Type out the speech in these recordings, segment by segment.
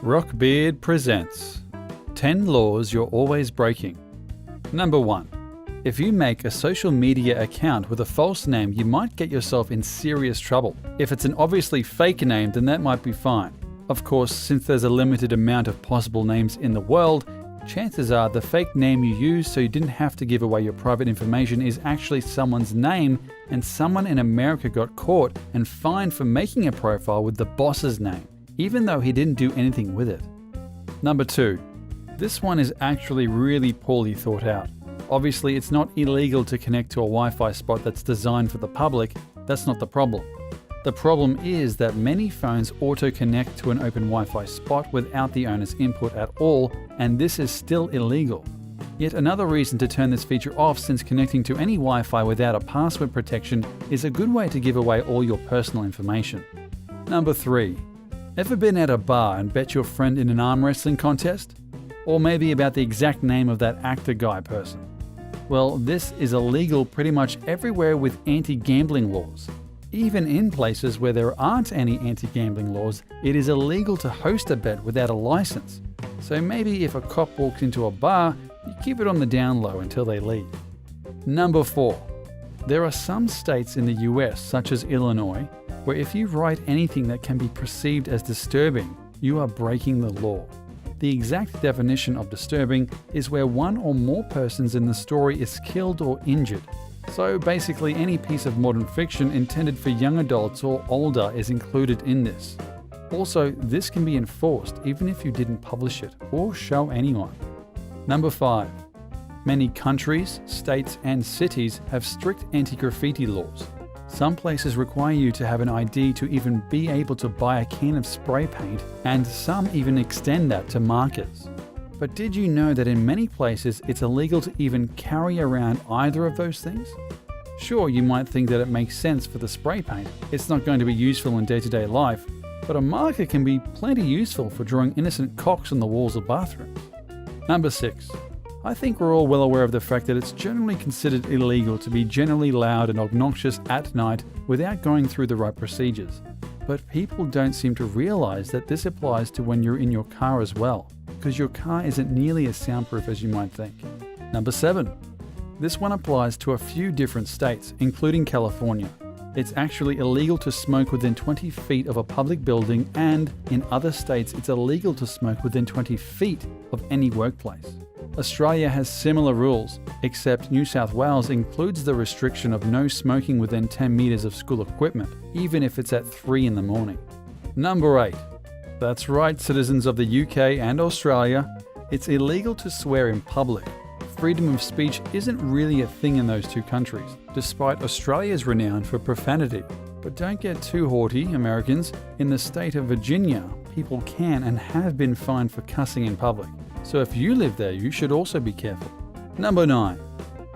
Rockbeard presents 10 Laws You're Always Breaking. Number 1. If you make a social media account with a false name, you might get yourself in serious trouble. If it's an obviously fake name, then that might be fine. Of course, since there's a limited amount of possible names in the world, chances are the fake name you used so you didn't have to give away your private information is actually someone's name, and someone in America got caught and fined for making a profile with the boss's name, even though he didn't do anything with it. Number 2. This one is actually really poorly thought out. Obviously, it's not illegal to connect to a Wi-Fi spot that's designed for the public. That's not the problem. The problem is that many phones auto-connect to an open Wi-Fi spot without the owner's input at all, and this is still illegal. Yet another reason to turn this feature off, since connecting to any Wi-Fi without a password protection is a good way to give away all your personal information. Number 3. Ever been at a bar and bet your friend in an arm wrestling contest? Or maybe about the exact name of that actor guy person? Well, this is illegal pretty much everywhere with anti-gambling laws. Even in places where there aren't any anti-gambling laws, it is illegal to host a bet without a license. So maybe if a cop walks into a bar, you keep it on the down low until they leave. Number 4. There are some states in the US, such as Illinois, where if you write anything that can be perceived as disturbing, you are breaking the law. The exact definition of disturbing is where one or more persons in the story is killed or injured. So basically any piece of modern fiction intended for young adults or older is included in this. Also, this can be enforced even if you didn't publish it or show anyone. Number 5. Many countries, states and cities have strict anti-graffiti laws. Some places require you to have an ID to even be able to buy a can of spray paint, and some even extend that to markers. But did you know that in many places it's illegal to even carry around either of those things? Sure, you might think that it makes sense for the spray paint. It's not going to be useful in day-to-day life, but a marker can be plenty useful for drawing innocent cocks on the walls of bathrooms. Number 6. I think we're all well aware of the fact that it's generally considered illegal to be generally loud and obnoxious at night without going through the right procedures. But people don't seem to realize that this applies to when you're in your car as well, because your car isn't nearly as soundproof as you might think. Number 7. This one applies to a few different states, including California. It's actually illegal to smoke within 20 feet of a public building, and in other states it's illegal to smoke within 20 feet of any workplace. Australia has similar rules, except New South Wales includes the restriction of no smoking within 10 meters of school equipment, even if it's at 3 in the morning. Number 8. That's right, citizens of the UK and Australia, it's illegal to swear in public. Freedom of speech isn't really a thing in those two countries, despite Australia's renown for profanity. But don't get too haughty, Americans. In the state of Virginia, people can and have been fined for cussing in public. So if you live there, you should also be careful. Number 9.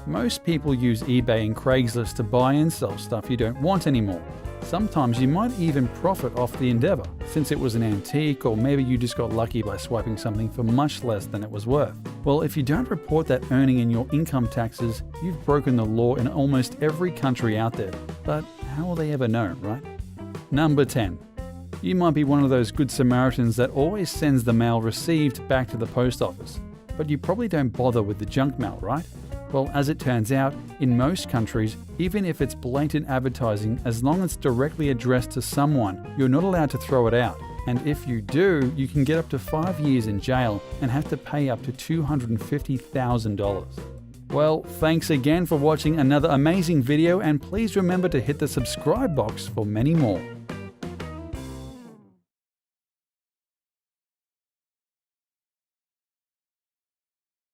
Most people use eBay and Craigslist to buy and sell stuff you don't want anymore. Sometimes you might even profit off the endeavor, since it was an antique, or maybe you just got lucky by swiping something for much less than it was worth. Well, if you don't report that earning in your income taxes, you've broken the law in almost every country out there. But how will they ever know, right? Number 10. You might be one of those good Samaritans that always sends the mail received back to the post office, but you probably don't bother with the junk mail, right? Well, as it turns out, in most countries, even if it's blatant advertising, as long as it's directly addressed to someone, you're not allowed to throw it out. And if you do, you can get up to 5 years in jail and have to pay up to $250,000. Well, thanks again for watching another amazing video, and please remember to hit the subscribe box for many more.